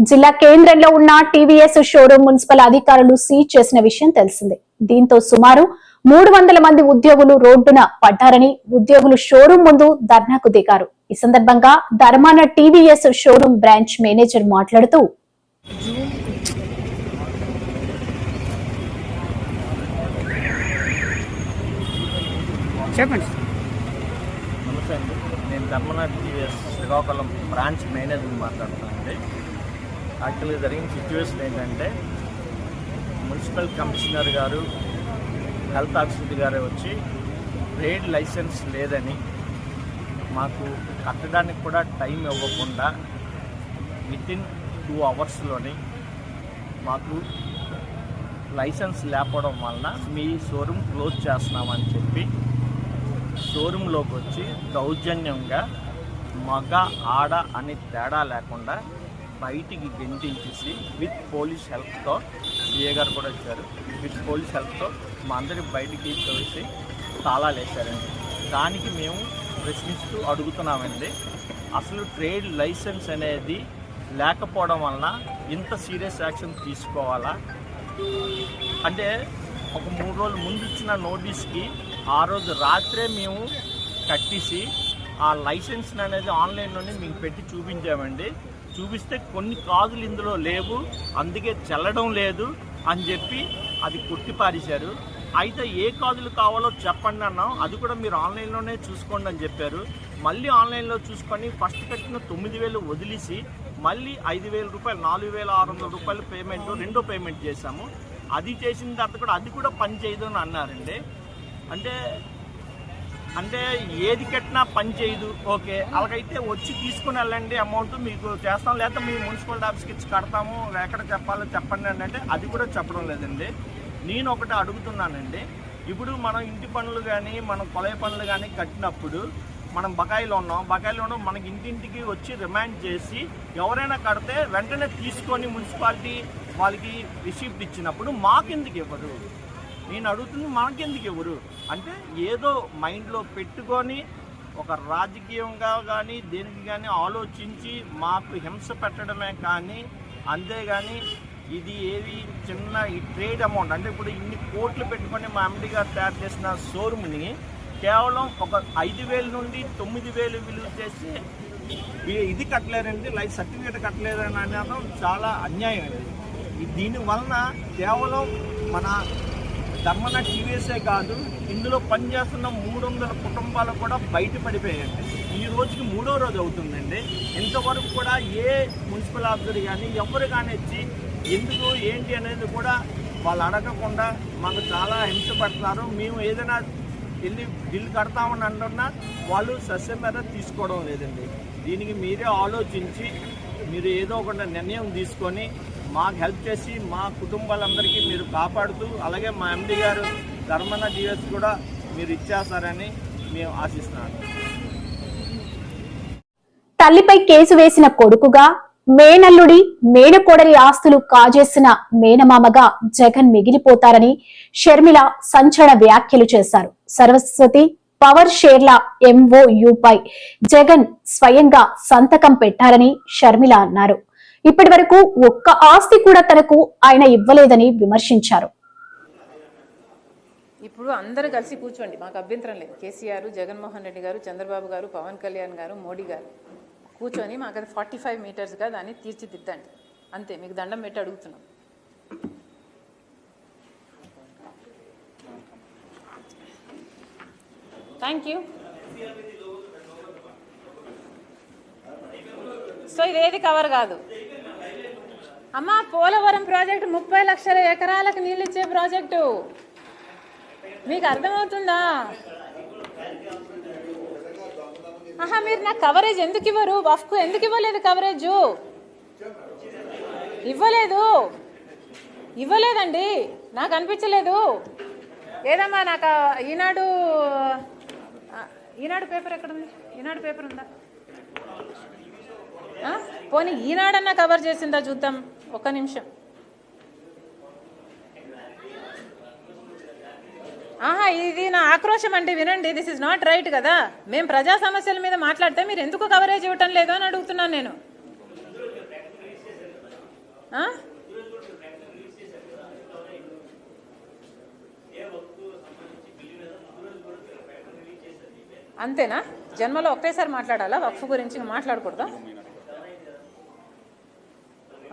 జిల్లా కేంద్రంలో ఉన్న టీవీఎస్ షోరూం మున్సిపల్ అధికారులు సీజ్ చేసిన విషయం తెలిసిందే. దీంతో సుమారు 300 మంది ఉద్యోగులు రోడ్డున పడ్డారని ఉద్యోగులు షోరూం ముందు ధర్నాకు దిగారు. ఈ సందర్భంగా Dharmana TVS showroom branch manager మాట్లాడుతూ నమస్తే అండి, నేను Dharmana TVS Srikakulam branch manager మాట్లాడుతున్నానండి. యాక్చువల్గా జరిగిన సిచ్యువేషన్ ఏంటంటే, మున్సిపల్ కమిషనర్ గారు హెల్త్ ఆఫీసర్ గారు వచ్చి ట్రేడ్ లైసెన్స్ లేదని మాకు కట్టడానికి కూడా టైం ఇవ్వకుండా వితిన్ 2 అవర్స్లోని మాకు లైసెన్స్ లేకపోవడం వలన మీ షోరూమ్ క్లోజ్ చేస్తున్నామని చెప్పి షోరూంలోకి వచ్చి దౌర్జన్యంగా మగ ఆడ అని తేడా లేకుండా బయటికి గెంటించేసి విత్ పోలీస్ హెల్ప్తో, డిఏ గారు కూడా వచ్చారు, విత్ పోలీస్ హెల్ప్తో మా అందరి బయటికి తోసి తాళాలు వేశారండి. దానికి మేము ప్రశ్నిస్తూ అడుగుతున్నామండి, అసలు ట్రేడ్ లైసెన్స్ అనేది లేకపోవడం వలన ఇంత సీరియస్ యాక్షన్ తీసుకోవాలా? అంటే ఒక 3 రోజుల ముందు ఇచ్చిన నోటీస్కి ఆ రోజు రాత్రే మేము కట్టేసి ఆ లైసెన్స్ అనేది ఆన్లైన్లోనే మీకు పెట్టి చూపించామండి. చూపిస్తే కొన్ని కాజులు ఇందులో లేవు, అందుకే చెల్లడం లేదు అని చెప్పి అది కొట్టిపారేశారు. అయితే ఏ కాజులు కావాలో చెప్పండి అన్నాం, అది కూడా మీరు ఆన్లైన్లోనే చూసుకోండి అని చెప్పారు. మళ్ళీ ఆన్లైన్లో చూసుకొని ఫస్ట్ కట్టిన 9,000 వదిలేసి మళ్ళీ 5,000 రూపాయలు, 4,600 రూపాయలు పేమెంట్ రెండో పేమెంట్ చేశాము. అది చేసిన తర్వాత కూడా అది కూడా పని చేయదు అని అన్నారండి. అంటే ఏది కట్టినా పని చేయదు, ఓకే అలాగైతే వచ్చి తీసుకుని వెళ్ళండి, అమౌంట్ మీకు చేస్తాం, లేకపోతే మీ మున్సిపల్ ఆఫీస్కి ఇచ్చి కడతాము, ఎక్కడ చెప్పాలో చెప్పండి అని అంటే అది కూడా చెప్పడం లేదండి. నేను ఒకటి అడుగుతున్నానండి, ఇప్పుడు మనం ఇంటి పనులు కానీ మనం కొలయ పనులు కానీ కట్టినప్పుడు మనం బకాయిలో ఉన్నాం, మనకి ఇంటింటికి వచ్చి రిమైండ్ చేసి ఎవరైనా కడితే వెంటనే తీసుకొని మున్సిపాలిటీ వాళ్ళకి రిసీప్ట్ ఇచ్చినప్పుడు మాకెందుకు ఇవ్వరు? నేను అడుగుతుంది, మనకెందుకు ఇవ్వరు అంటే ఏదో మైండ్లో పెట్టుకొని ఒక రాజకీయంగా కానీ దేనికి కానీ ఆలోచించి మాకు హింస పెట్టడమే కానీ, అంతేగాని ఇది ఏది చిన్న ఈ ట్రేడ్ అమౌంట్ అంటే ఇప్పుడు ఇన్ని కోట్లు పెట్టుకొని మా ఎండి గారు తయారు చేసిన షోరూమ్ని కేవలం ఒక 5,000 నుండి 9,000 విలువ చేసి ఇది కట్టలేరండి, లైఫ్ సర్టిఫికేట్ కట్టలేరని అనడం చాలా అన్యాయం అండి. దీనివలన కేవలం మన ధర్మన టీవీఎస్ఏ కాదు, ఇందులో పనిచేస్తున్న 300 కుటుంబాలు కూడా బయటపడిపోయాయండి. ఈ రోజుకి 3వ రోజు అవుతుందండి. ఇంతవరకు కూడా ఏ మున్సిపల్ ఆఫీసర్ కానీ ఎవరు కానీ వచ్చి ఎందుకు ఏంటి అనేది కూడా వాళ్ళు అడగకుండా మాకు చాలా హింస పడుతున్నారు. మేము ఏదైనా వెళ్ళి బిల్లు కడతామని అంటున్నా వాళ్ళు సస్యం మీద తీసుకోవడం లేదండి. దీనికి మీరే ఆలోచించి మీరు ఏదో ఒక నిర్ణయం తీసుకొని మాకు హెల్ప్ చేసి మా కుటుంబాలందరికీ మీరు కాపాడుతూ, అలాగే మా ఎండి గారు ధర్మన టీవీఎస్ కూడా మీరు ఇచ్చేస్తారని మేము ఆశిస్తున్నాను. తల్లిపై కేసు వేసిన కొడుకుగా, మేనల్లుడి మేనకోడలి ఆస్తులు కాజేసిన మేనమామగా జగన్ మిగిలిపోతారని షర్మిల సంచలన వ్యాఖ్యలు చేశారు. సరస్వతి పవర్ షేర్ల MOUపై జగన్ స్వయంగా సంతకం పెట్టారని షర్మిల అన్నారు. ఇప్పటి వరకు ఒక్క ఆస్తి కూడా తనకు ఆయన ఇవ్వలేదని విమర్శించారు. ఇప్పుడు అందరూ కలిసి కూర్చోండి, మాకు అభ్యంతరం లేదు. కేసీఆర్, జగన్మోహన్ రెడ్డి గారు, చంద్రబాబు గారు, పవన్ కళ్యాణ్ గారు, మోడీ గారు కూర్చొని మాకు అది 45 మీటర్స్గా దాన్ని తీర్చిదిద్దండి, అంతే. మీకు దండం పెట్టి అడుగుతున్నాం. Thank you. సో ఇదేది కవర్ కాదు అమ్మా. పోలవరం ప్రాజెక్టు 30 లక్షల ఎకరాలకు నీళ్ళు ఇచ్చే ప్రాజెక్టు, మీకు అర్థమవుతుందా? మీరు నాకు కవరేజ్ ఎందుకు ఇవ్వరు? వఫ్కు ఎందుకు ఇవ్వలేదు? కవరేజ్ ఇవ్వలేదండి, నాకు అనిపించలేదు. ఏదమ్మా నాకు ఈనాడు పేపర్ ఎక్కడుంది? ఈనాడు పేపర్ ఉందా? పోనీ ఈనాడన్నా కవర్ చేసిందా చూద్దాం, ఒక్క నిమిషం. ఇది నా ఆక్రోశం అండి, వినండి. దిస్ ఇస్ నాట్ రైట్ కదా. మేము ప్రజా సమస్యల మీద మాట్లాడితే మీరు ఎందుకు కవరేజ్ ఇవ్వటం లేదు అని అడుగుతున్నాను నేను. ఆ? అంతేనా? జన్మలో ఒకేసారి మాట్లాడాలా వక్ఫ్ గురించి? మాట్లాడకూడదా?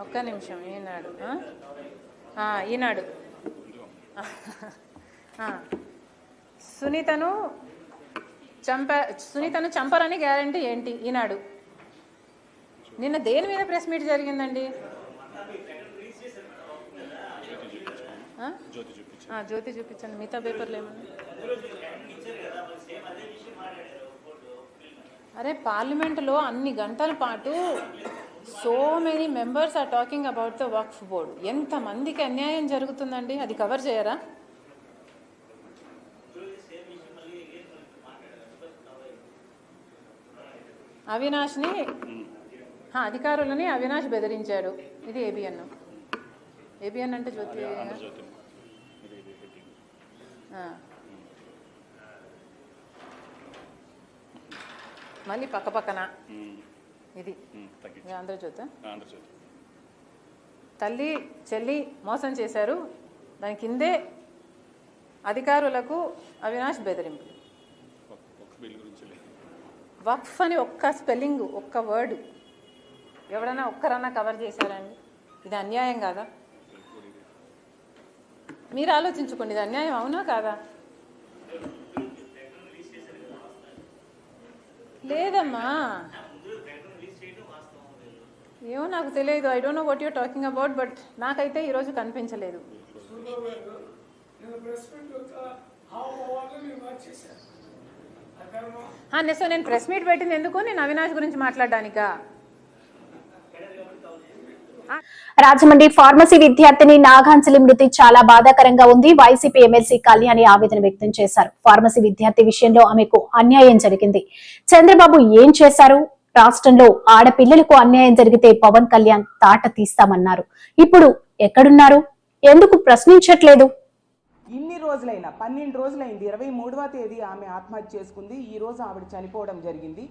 ఒక్క నిమిషం. ఈనాడు ఈనాడు సునీతను చంపరని గ్యారంటీ ఏంటి? ఈనాడు నిన్న దేని మీద ప్రెస్ మీట్ జరిగిందండి? జ్యోతి చూపించండి. మిగతా పేపర్లు ఏమన్నా? అరే పార్లమెంటులో అన్ని గంటల పాటు so many members are talking about the Waqf board. ఎంతమందికి అన్యాయం జరుగుతుందండి, అది కవర్ చేయరా? అవినాష్ని అధికారులని అవినాష్ బెదిరించాడు. ఇది ఏబిఎన్ అంటే జ్యోతి. మళ్ళీ పక్కన ఇది ఆంధ్రజ్యోతి. తల్లి చెల్లి మోసం చేశారు, దాని కిందే అధికారులకు అవినాష్ బెదిరింపు. వక్ఫ్ అని ఒక్క స్పెల్లింగ్, ఒక్క వర్డ్ ఎవరైనా ఒక్కరన్నా కవర్ చేశారండి? ఇది అన్యాయం కాదా? మీరు ఆలోచించుకోండి, ఇది అన్యాయం అవునా కాదా? లేదమ్మా, ఏమో నాకు తెలియదు. I don't know what you're talking about, but నాకైతే ఈరోజు కనిపించలేదు. సో నేను ప్రెస్ మీట్ పెట్టింది ఎందుకు? నేను అవినాష్ గురించి మాట్లాడడానికా? రాజమండ్రి ఫార్మసీ విద్యార్థిని నాగాంజలి మృతి చాలా బాధాకరంగా ఉంది. వైసీపీ ఎమ్మెల్సీ కళ్యాణి ఆవేదన వ్యక్తం చేశారు. ఫార్మసీ విద్యార్థి విషయంలో ఆమెకు అన్యాయం జరిగింది. చంద్రబాబు ఏం చేశారు? రాష్ట్రంలో ఆడపిల్లలకు అన్యాయం జరిగితే పవన్ కళ్యాణ్ తాట తీస్తామన్నారు. ఇప్పుడు ఎక్కడున్నారు? ఎందుకు ప్రశ్నించట్లేదు? ఇన్ని రోజులైనా 12 రోజులైంది. 23వ తేదీ ఆమె ఆత్మహత్య చేసుకుంది. ఈ రోజు ఆవిడ చనిపోవడం జరిగింది.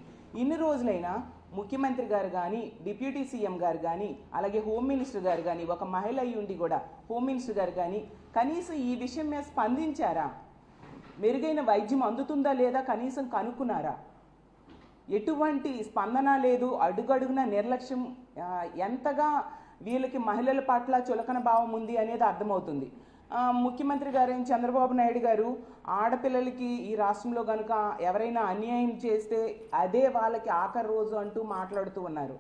ఇన్ని రోజులైనా ముఖ్యమంత్రి గారు కానీ, డిప్యూటీ సీఎం గారు కానీ, అలాగే హోమ్ మినిస్టర్ గారు కానీ, ఒక మహిళ అయి ఉండి కూడా హోమ్ మినిస్టర్ గారు కానీ కనీసం ఈ విషయం మీద స్పందించారా? మెరుగైన వైద్యం అందుతుందా లేదా కనీసం కనుక్కున్నారా? ఎటువంటి స్పందన లేదు. అడుగడుగున నిర్లక్ష్యం. ఎంతగా వీళ్ళకి మహిళల పట్ల చులకన భావం ఉంది అనేది అర్థమవుతుంది. ముఖ్యమంత్రి గారు చంద్రబాబు నాయుడు గారు ఆడపిల్లలకి ఈ రాష్ట్రంలో కనుక ఎవరైనా అన్యాయం చేస్తే అదే వాళ్ళకి ఆఖరి రోజు అంటూ మాట్లాడుతూ ఉన్నారు.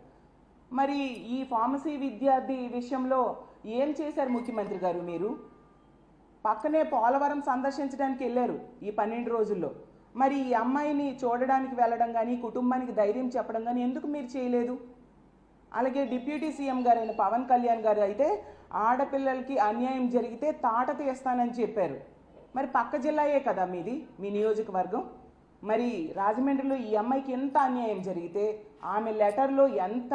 మరి ఈ ఫార్మసీ విద్యార్థి విషయంలో ఏం చేశారు ముఖ్యమంత్రి గారు? మీరు పక్కనే పోలవరం సందర్శించడానికి వెళ్ళారు ఈ 12 రోజుల్లో. మరి ఈ అమ్మాయిని చూడడానికి వెళ్ళడం కానీ, కుటుంబానికి ధైర్యం చెప్పడం కానీ ఎందుకు మీరు చేయలేదు? అలాగే డిప్యూటీ సీఎం గారైన పవన్ కళ్యాణ్ గారు అయితే ఆడపిల్లలకి అన్యాయం జరిగితే తాట తీస్తానని చెప్పారు. మరి పక్క జిల్లాయే కదా మీది, మీ నియోజకవర్గం. మరి రాజమండ్రిలో ఈ అమ్మాయికి ఎంత అన్యాయం జరిగితే ఆమె లెటర్లో ఎంత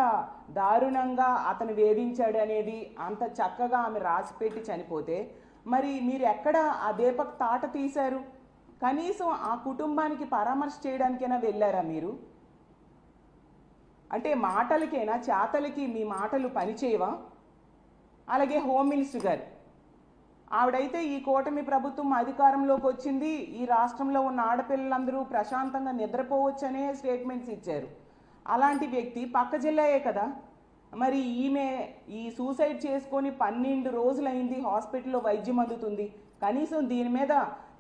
దారుణంగా అతను వేధించాడు అనేది అంత చక్కగా ఆమె రాసిపెట్టి చనిపోతే మరి మీరు ఎక్కడ ఆ దీపక్ తాట తీశారు? కనీసం ఆ కుటుంబానికి పరామర్శ చేయడానికైనా వెళ్ళారా మీరు? అంటే మాటలకైనా చేతలకి మీ మాటలు పనిచేయవా? అలాగే హోమ్ మినిస్టర్ గారు ఆవిడైతే ఈ కూటమి ప్రభుత్వం అధికారంలోకి వచ్చింది, ఈ రాష్ట్రంలో ఉన్న ఆడపిల్లలందరూ ప్రశాంతంగా నిద్రపోవచ్చనే స్టేట్మెంట్స్ ఇచ్చారు. అలాంటి వ్యక్తి పక్క జిల్లాయే కదా. మరి ఈమె ఈ సూసైడ్ చేసుకొని 12 రోజులైంది, హాస్పిటల్లో వైద్యం అందుతుంది. కనీసం దీని మీద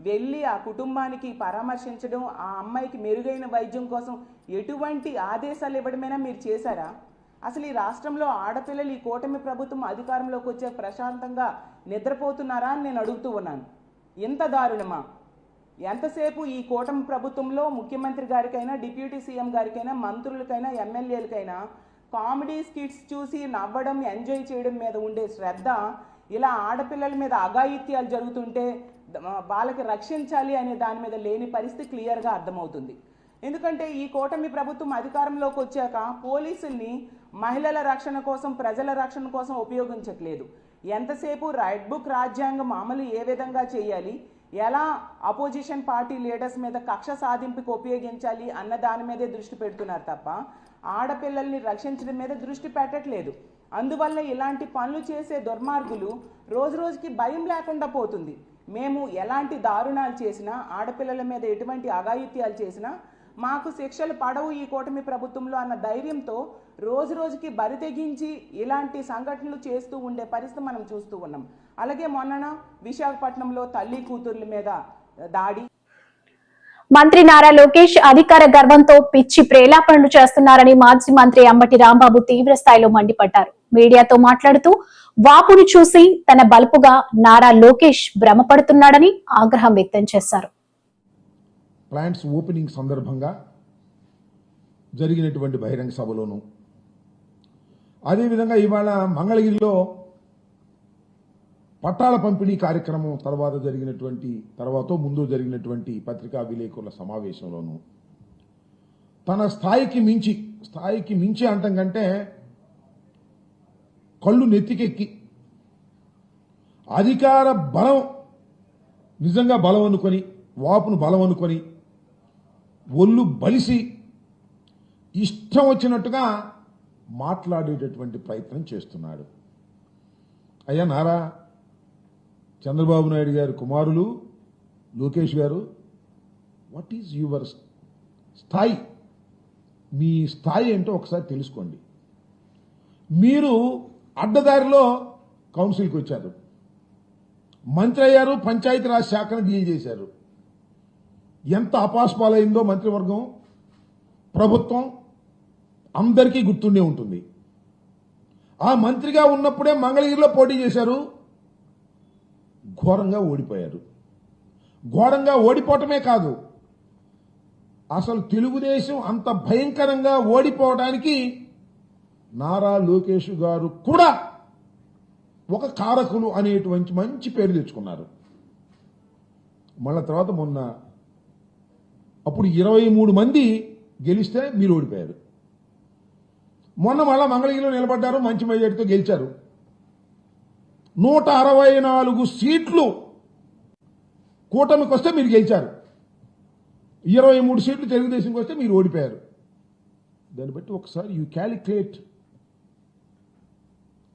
వెళ్ళి ఆ కుటుంబానికి పరామర్శించడం, ఆ అమ్మాయికి మెరుగైన వైద్యం కోసం ఎటువంటి ఆదేశాలు ఇవ్వడమైనా మీరు చేశారా? అసలు ఈ రాష్ట్రంలో ఆడపిల్లలు ఈ కూటమి ప్రభుత్వం అధికారంలోకి వచ్చే ప్రశాంతంగా నిద్రపోతున్నారా అని నేను అడుగుతూ ఉన్నాను. ఎంత దారుణమా? ఎంతసేపు ఈ కూటమి ప్రభుత్వంలో ముఖ్యమంత్రి గారికైనా, డిప్యూటీ సీఎం గారికైనా, మంత్రులకైనా, ఎమ్మెల్యేలకైనా కామెడీ స్కిట్స్ చూసి నవ్వడం, ఎంజాయ్ చేయడం మీద ఉండే శ్రద్ధ ఇలా ఆడపిల్లల మీద అఘాయిత్యాలు జరుగుతుంటే వాళ్ళకి రక్షించాలి అనే దాని మీద లేని పరిస్థితి క్లియర్గా అర్థమవుతుంది. ఎందుకంటే ఈ కూటమి ప్రభుత్వం అధికారంలోకి వచ్చాక పోలీసుల్ని మహిళల రక్షణ కోసం, ప్రజల రక్షణ కోసం ఉపయోగించట్లేదు. ఎంతసేపు రెడ్ బుక్ రాజ్యాంగం అమలు ఏ విధంగా చేయాలి, ఎలా అపోజిషన్ పార్టీ లీడర్స్ మీద కక్ష సాధింపుకి ఉపయోగించాలి అన్న దాని మీదే దృష్టి పెడుతున్నారు తప్ప ఆడపిల్లల్ని రక్షించడం మీద దృష్టి పెట్టట్లేదు. అందువల్ల ఇలాంటి పనులు చేసే దుర్మార్గులు రోజు రోజుకి భయం లేకుండా పోతుంది. మేము ఎలాంటి దారుణాలు చేసినా, ఆడపిల్లల మీద ఎటువంటి అఘాయిత్యాలు చేసినా మాకు శిక్షలు పడవు ఈ కూటమి ప్రభుత్వంలో అన్న ధైర్యంతో రోజు రోజుకి బరి తెగించి ఇలాంటి సంఘటనలు చేస్తూ ఉండే పరిస్థితి మనం చూస్తూ ఉన్నాం. అలాగే మొన్న విశాఖపట్నంలో తల్లి కూతుర్ల మీద దాడి. మంత్రి నారా లోకేష్ అధికార గర్వంతో పిచ్చి ప్రేలాపనలు చేస్తున్నారని మాజీ మంత్రి అంబటి రాంబాబు తీవ్ర స్థాయిలో మండిపడ్డారు. మీడియాతో మాట్లాడుతూ వాపును చూసి తన బల్పుగా నారా లోకేష్ భ్రమపడుతున్నాడని ఆగ్రహం వ్యక్తం చేశారు. ప్లాంట్స్ ఓపెనింగ్ సందర్భంగా జరిగినటువంటి బహిరంగ సభలోను, అదేవిధంగా ఇవాళ మంగళగిరిలో పట్టాల పంపిణీ కార్యక్రమం ముందు జరిగినటువంటి పత్రికా విలేకరుల సమావేశంలోనూ తన స్థాయికి మించి అంటం కంటే కళ్ళు నెత్తికెక్కి అధికార బలం నిజంగా బలం అనుకొని, వాపును బలం అనుకొని ఒళ్ళు బలిసి ఇష్టం వచ్చినట్టుగా మాట్లాడేటటువంటి ప్రయత్నం చేస్తున్నాడు. అయ్యా నారా చంద్రబాబు నాయుడు గారి కుమారులు లోకేష్ గారు, వాట్ ఈజ్ యువర్ స్థాయి? మీ స్థాయి ఏంటో ఒకసారి తెలుసుకోండి. మీరు అడ్డదారిలో కౌన్సిల్కి వచ్చారు, మంత్రి అయ్యారు, పంచాయతీరాజ్ శాఖను డీల్ చేశారు. ఎంత అపాస్పాలైందో మంత్రివర్గం, ప్రభుత్వం అందరికీ గుర్తుండే ఉంటుంది. ఆ మంత్రిగా ఉన్నప్పుడే మంగళగిరిలో పోటీ చేశారు, ఘోరంగా ఓడిపోయారు. ఘోరంగా ఓడిపోవటమే కాదు, అసలు తెలుగుదేశం అంత భయంకరంగా ఓడిపోవడానికి నారా లోకేష్ గారు కూడా ఒక కారకులు అనేటువంటి మంచి పేరు తెచ్చుకున్నారు. మళ్ళా తర్వాత మొన్న అప్పుడు 23 మంది గెలిస్తే మీరు ఓడిపోయారు. మొన్న మళ్ళా మంగళగిరిలో నిలబడ్డారు, మంచి మెజార్టీతో గెలిచారు. 164 సీట్లు కూటమికి వస్తే మీరు గెలిచారు, 23 సీట్లు తెలుగుదేశంకి వస్తే మీరు ఓడిపోయారు. దాన్ని బట్టి ఒకసారి యూ క్యాలిక్యులేట్,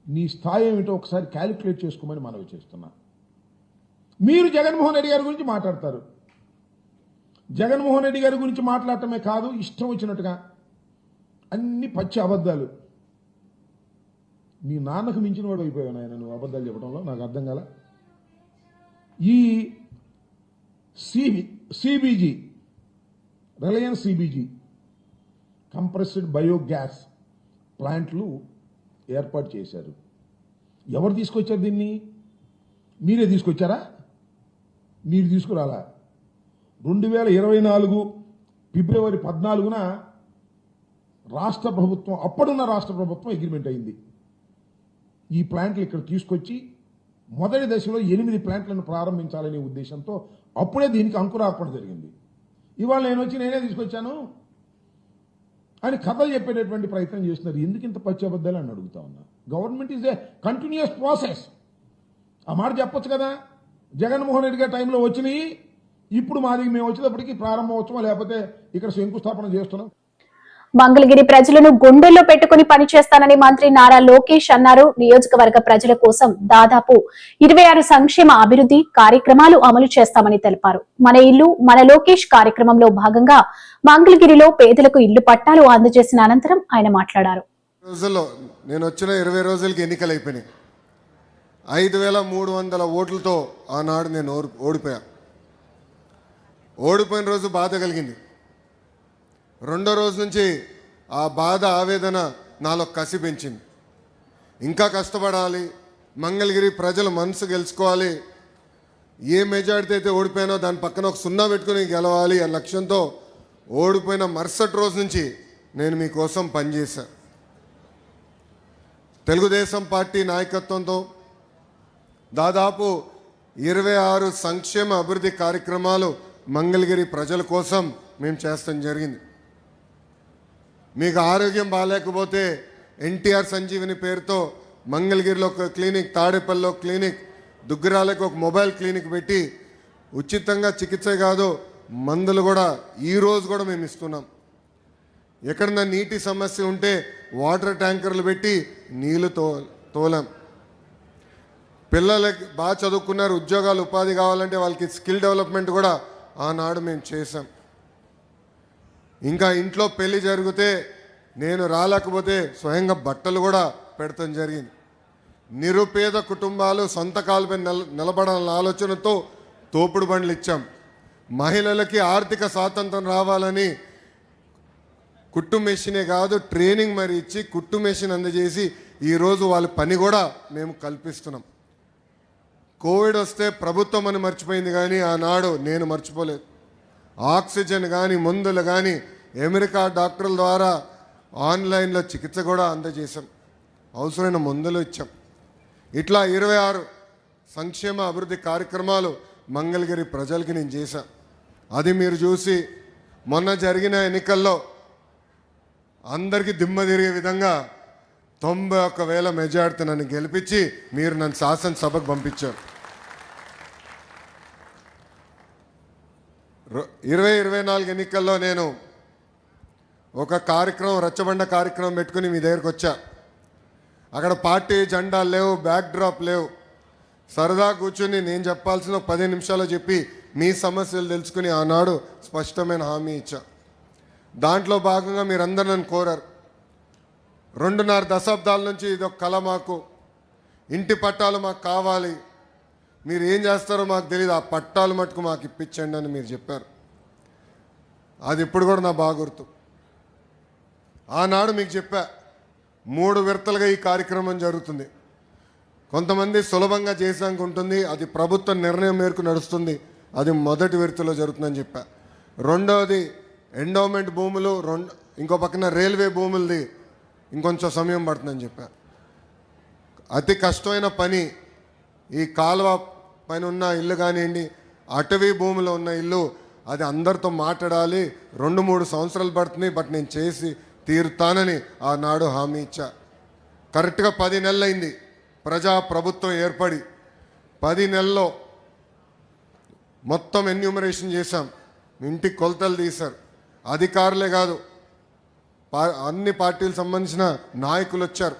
నీ స్థాయి ఏమిటో ఒకసారి క్యాలిక్యులేట్ చేసుకోమని మనవి చేస్తున్నా. మీరు జగన్మోహన్ రెడ్డి గారి గురించి మాట్లాడతారు. జగన్మోహన్ రెడ్డి గారి గురించి మాట్లాడటమే కాదు, ఇష్టం వచ్చినట్టుగా అన్ని పచ్చి అబద్ధాలు. మీ నాన్నకు మించిన వాడు అయిపోయావు ఆయన నువ్వు అబద్ధాలు చెప్పడంలో, నాకు అర్థం కాల. ఈ CBG, Reliance CBG compressed biogas ప్లాంట్లు ఏర్పాటు చేశారు. ఎవరు తీసుకొచ్చారు దీన్ని? మీరే తీసుకొచ్చారా? మీరు తీసుకురాలా. 2024 ఫిబ్రవరి 14న రాష్ట్ర ప్రభుత్వం, అప్పుడున్న రాష్ట్ర ప్రభుత్వం అగ్రిమెంట్ అయింది. ఈ ప్లాంట్లు ఇక్కడ తీసుకొచ్చి మొదటి దశలో 8 ప్లాంట్లను ప్రారంభించాలనే ఉద్దేశంతో అప్పుడే దీనికి అంకురార్పణ జరిగింది. ఇవాళ నేనే తీసుకొచ్చాను అని కథలు చెప్పేటటువంటి ప్రయత్నం చేస్తున్నారు. ఎందుకు ఇంత పచ్చి అబద్ధాలు అని అడుగుతా ఉన్నా. Government is a continuous process. ఆ మాట చెప్పొచ్చు కదా. జగన్మోహన్ రెడ్డి గారి టైంలో వచ్చినాయి, ఇప్పుడు మేము వచ్చేటప్పటికి ప్రారంభోత్సవం లేకపోతే ఇక్కడ శంకుస్థాపన చేస్తున్నాం. మంగళగిరి ప్రజలను గుండెల్లో పెట్టుకుని పనిచేస్తానని మంత్రి నారా లోకేష్ అన్నారు. నియోజకవర్గ ప్రజల కోసం దాదాపు 26 సంక్షేమ అభివృద్ధి కార్యక్రమాలు అమలు చేస్తామని తెలిపారు. మన ఇల్లు మన లోకేష్ కార్యక్రమంలో భాగంగా మంగళగిరిలో పేదలకు ఇల్లు పట్టాలు అందజేసిన అనంతరం ఆయన మాట్లాడారు. నేను వచ్చిన 20 రోజులకి ఎన్నికలు అయిపోయినాయి. 5300 ఓట్లతో ఆనాడు నేను ఓడిపోయిన రోజు బాధ కలిగింది. రెండో రోజు నుంచి ఆ బాధ, ఆవేదన నాలో కసి పెంచింది. ఇంకా కష్టపడాలి, మంగళగిరి ప్రజల మనసు గెలుచుకోవాలి, ఏ మెజారిటీ అయితే ఓడిపోయినో దాని పక్కన ఒక 0 పెట్టుకుని గెలవాలి అనే లక్ష్యంతో ఓడిపోయిన మరుసటి రోజు నుంచి నేను మీకోసం పనిచేశా. తెలుగుదేశం పార్టీ నాయకత్వంతో దాదాపు 26 సంక్షేమ అభివృద్ధి కార్యక్రమాలు మంగళగిరి ప్రజల కోసం మేము చేస్తాం జరిగింది. మీకు ఆరోగ్యం బాగాలేకపోతే ఎన్టీఆర్ సంజీవిని పేరుతో మంగళగిరిలో ఒక క్లినిక్, తాడేపల్లిలో క్లినిక్, దుగ్గిరాలకు ఒక మొబైల్ క్లినిక్ పెట్టి ఉచితంగా చికిత్స కాదు మందులు కూడా ఈరోజు కూడా మేము ఇస్తున్నాం. ఎక్కడన్నా నీటి సమస్య ఉంటే వాటర్ ట్యాంకర్లు పెట్టి నీళ్లు తోలాం. పిల్లలకి బాగా చదువుకున్నారు, ఉద్యోగాలు ఉపాధి కావాలంటే వాళ్ళకి స్కిల్ డెవలప్మెంట్ కూడా ఆనాడు మేము చేశాం. ఇంకా ఇంట్లో పెళ్లి జరిగితే నేను రాలేకపోతే స్వయంగా బట్టలు కూడా పెడతాం జరిగింది. నిరుపేద కుటుంబాలు సొంత కాలుపై నిలబడాలన్న ఆలోచనతో తోపుడు బండ్లు ఇచ్చాం. మహిళలకి ఆర్థిక స్వాతంత్రం రావాలని కుట్టు మెషినే కాదు ట్రైనింగ్ మరి ఇచ్చి కుట్టు మెషిన్ అందజేసి ఈరోజు వాళ్ళ పని కూడా మేము కల్పిస్తున్నాం. కోవిడ్ వస్తే ప్రభుత్వం అని మర్చిపోయింది, కానీ ఆనాడు నేను మర్చిపోలేదు. ఆక్సిజన్ కానీ మందులు కానీ అమెరికా డాక్టర్ల ద్వారా ఆన్లైన్లో చికిత్స కూడా అందజేశాం. అవసరమైన మందులు ఇచ్చాం. ఇట్లా 26 సంక్షేమ అభివృద్ధి కార్యక్రమాలు మంగళగిరి ప్రజలకి నేను చేశాను. అది మీరు చూసి మొన్న జరిగిన ఎన్నికల్లో అందరికీ దిమ్మ తిరిగే విధంగా 91,000 మెజార్టీ నన్ను గెలిపించి మీరు నన్ను శాసనసభకు పంపించారు. 2024 ఎన్నికల్లో నేను ఒక కార్యక్రమం రచ్చబండ కార్యక్రమం పెట్టుకుని మీ దగ్గరకు వచ్చా. అక్కడ పార్టీ జెండాలు లేవు, బ్యాక్ డ్రాప్ లేవు. సరదా కూర్చుని నేను చెప్పాల్సిన 10 నిమిషాలు చెప్పి మీ సమస్యలు తెలుసుకుని ఆనాడు స్పష్టమైన హామీ ఇచ్చా. దాంట్లో భాగంగా మీరందరూ నన్ను కోరారు. 2.5 దశాబ్దాల నుంచి ఇది ఒక కళ, మాకు ఇంటి పట్టాలు మాకు కావాలి, మీరు ఏం చేస్తారో మాకు తెలియదు, ఆ పట్టాలు మటుకు మాకు ఇప్పించండి అని మీరు చెప్పారు. అది ఇప్పుడు కూడా నా బాగా గుర్తు. ఆనాడు మీకు చెప్పా 3 విడతలుగా ఈ కార్యక్రమం జరుగుతుంది. కొంతమంది సులభంగా చేసాక ఉంటుంది, అది ప్రభుత్వ నిర్ణయం మేరకు నడుస్తుంది, అది మొదటి విడతలో జరుగుతుందని చెప్పా. రెండవది ఎండోమెంట్ భూములు, ఇంకో పక్కన రైల్వే భూములది ఇంకొంచెం సమయం పడుతుందని చెప్పా. అతి కష్టమైన పని ఈ కాలువ పైన ఉన్న ఇల్లు కానివ్వండి, అటవీ భూమిలో ఉన్న ఇల్లు, అది అందరితో మాట్లాడాలి, 2-3 సంవత్సరాలు పడుతుంది, బట్ నేను చేసి తీరుతానని ఆనాడు హామీ ఇచ్చా. కరెక్ట్గా 10 నెలలు అయింది ప్రజా ప్రభుత్వం ఏర్పడి. 10 నెలల్లో మొత్తం ఎన్యూమరేషన్ చేశాం, ఇంటికి కొలతలు తీశారు. అధికారులే కాదు, అన్ని పార్టీలకు సంబంధించిన నాయకులు వచ్చారు,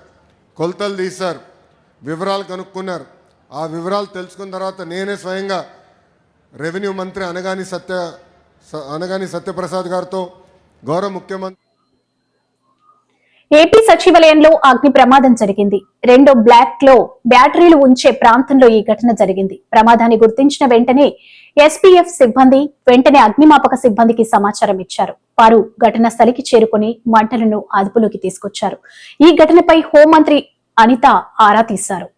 కొలతలు తీశారు, వివరాలు కనుక్కున్నారు. ఆ వివరాలు తెలుసుకున్న తర్వాత నేనే స్వయంగా రెవెన్యూ మంత్రి అనగాని సత్యప్రసాద్ గారితో, గౌరవ ముఖ్యమంత్రి ఏపీ సచివాలయంలో అగ్ని ప్రమాదం జరిగింది. 2 బ్లాక్ లో బ్యాటరీలు ఉంచే ప్రాంతంలో ఈ ఘటన జరిగింది. ప్రమాదాన్ని గుర్తించిన వెంటనే ఎస్పీఎఫ్ సిబ్బంది వెంటనే అగ్నిమాపక సిబ్బందికి సమాచారం ఇచ్చారు. వారు ఘటనా స్థలికి చేరుకుని మంటలను అదుపులోకి తీసుకొచ్చారు. ఈ ఘటనపై హోంమంత్రి అనిత ఆరా తీశారు.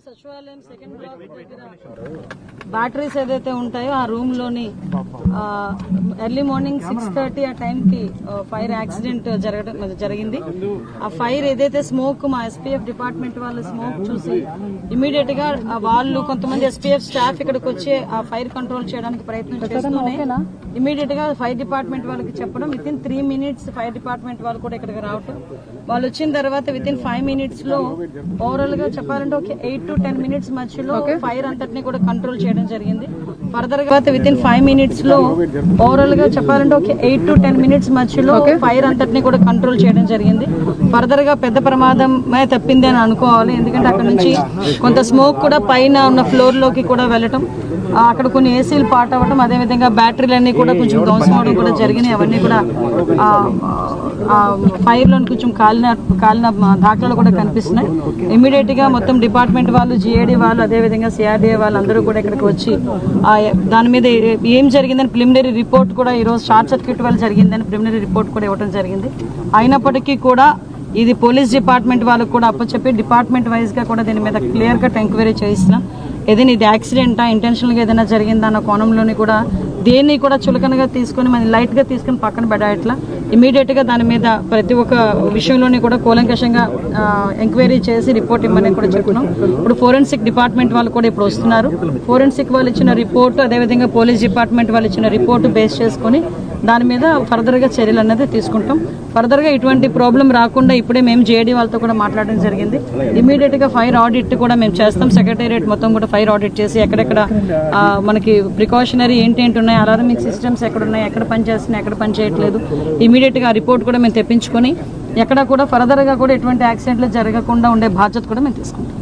సచివాలయం సెకండ్ బ్లాక్ దగ్గర బ్యాటరీస్ ఏదైతే ఉంటాయో ఆ రూమ్ లోని ఎర్లీ మార్నింగ్ 6:30 ఆ టైంకి ఫైర్ యాక్సిడెంట్ జరిగింది. ఆ ఫైర్ ఏదైతే స్మోక్ మా ఎస్పీఎఫ్ డిపార్ట్మెంట్ వాళ్ళు స్మోక్ చూసి ఇమీడియట్ గా వాళ్ళు కొంతమంది ఎస్పీఎఫ్ స్టాఫ్ ఇక్కడికి వచ్చి ఆ ఫైర్ కంట్రోల్ చేయడానికి ప్రయత్నం చేస్తూనే ఇమీడియట్ గా ఫైర్ డిపార్ట్మెంట్ వాళ్ళకి చెప్పడం, with in 3 minutes fire department వాళ్ళు కూడా ఇక్కడికి రావటం. వాళ్ళు వచ్చిన తర్వాత విత్ ఇన్ 5 minutes లో ఓవరాల్ గా చెప్పాలంటే ఒక 8 to 10 minutes మధ్యలో ఫైర్ అంతటిని కూడా కంట్రోల్ చేయడం జరిగింది. ఫర్దర్ గా విత్ ఇన్ 5 minutes లో ఓవరాల్ గా చెప్పాలంటే ఒక 8 to 10 minutes మధ్యలో ఫైర్ అంతటిని కూడా కంట్రోల్ చేయడం జరిగింది. ఫర్దర్ గా పెద్ద ప్రమాదమే తప్పింది అని అనుకోవాలి. ఎందుకంటే అక్కడ నుంచి కొంత స్మోక్ కూడా పైన ఉన్న ఫ్లోర్ లోకి కూడా వెళ్ళటం, అక్కడ కొన్ని ఏసీలు పాట్ అవ్వడం, అదేవిధంగా బ్యాటరీలన్నీ కూడా కొంచెం ధ్వంసం అవడం కూడా జరిగినాయి. అవన్నీ కూడా ఫైర్ లో కొంచెం కాలిన దాఖలాలు కూడా కనిపిస్తున్నాయి. ఇమీడియట్ గా మొత్తం డిపార్ట్మెంట్ వాళ్ళు, జిఏడి వాళ్ళు, అదేవిధంగా సిఆర్డీఏ వాళ్ళు అందరూ కూడా ఇక్కడికి వచ్చి దాని మీద ఏం జరిగిందని ప్రిలిమినరీ రిపోర్ట్ కూడా ఈరోజు షార్ట్ సర్క్యూట్ వల్ల జరిగిందని ప్రిలిమినరీ రిపోర్ట్ కూడా ఇవ్వడం జరిగింది. అయినప్పటికీ కూడా ఇది పోలీస్ డిపార్ట్మెంట్ వాళ్ళకు కూడా అప్పచెప్పి డిపార్ట్మెంట్ వైజ్ గా కూడా దీని మీద క్లియర్ కట్ ఎంక్వైరీ చేయిస్తున్నాం. ఏదైనా ఇది యాక్సిడెంటా, ఇంటెన్షనల్ గా ఏదైనా జరిగిందా అన్న కోణంలోని కూడా దేన్ని కూడా చులకనగా తీసుకొని మనం లైట్గా తీసుకుని పక్కన పెట్టట్లా ఇమీడియట్గా దాని మీద ప్రతి ఒక్క విషయంలోని కూడా కూలంకషంగా ఎంక్వైరీ చేసి రిపోర్ట్ ఇవ్వమని కూడా చెప్తున్నాం. ఇప్పుడు ఫోరెన్సిక్ డిపార్ట్మెంట్ వాళ్ళు కూడా ఇప్పుడు వస్తున్నారు. ఫోరెన్సిక్ వాళ్ళు ఇచ్చిన రిపోర్టు, అదేవిధంగా పోలీస్ డిపార్ట్మెంట్ వాళ్ళు ఇచ్చిన రిపోర్టు బేస్ చేసుకొని దాని మీద ఫర్దర్గా చర్యలు అనేది తీసుకుంటాం. ఫర్దర్గా ఇటువంటి ప్రాబ్లం రాకుండా ఇప్పుడే మేము జేడీ వాళ్ళతో కూడా మాట్లాడడం జరిగింది. ఇమీడియట్గా ఫైర్ ఆడిట్ కూడా మేము చేస్తాం. సెక్రటేరియట్ మొత్తం కూడా ఫైర్ ఆడిట్ చేసి ఎక్కడెక్కడ మనకి ప్రికాషనరీ ఏంటేంటి ఉన్నాయి, అలారమిక్ సిస్టమ్స్ ఎక్కడ ఉన్నాయి, ఎక్కడ పనిచేస్తున్నాయి, ఎక్కడ పనిచేయట్లేదు, ఇమీడియట్గా రిపోర్ట్ కూడా మేము తెప్పించుకొని ఎక్కడ కూడా ఫర్దర్గా కూడా ఎటువంటి యాక్సిడెంట్లు జరగకుండా ఉండే బాధ్యత కూడా మేము తీసుకుంటాం.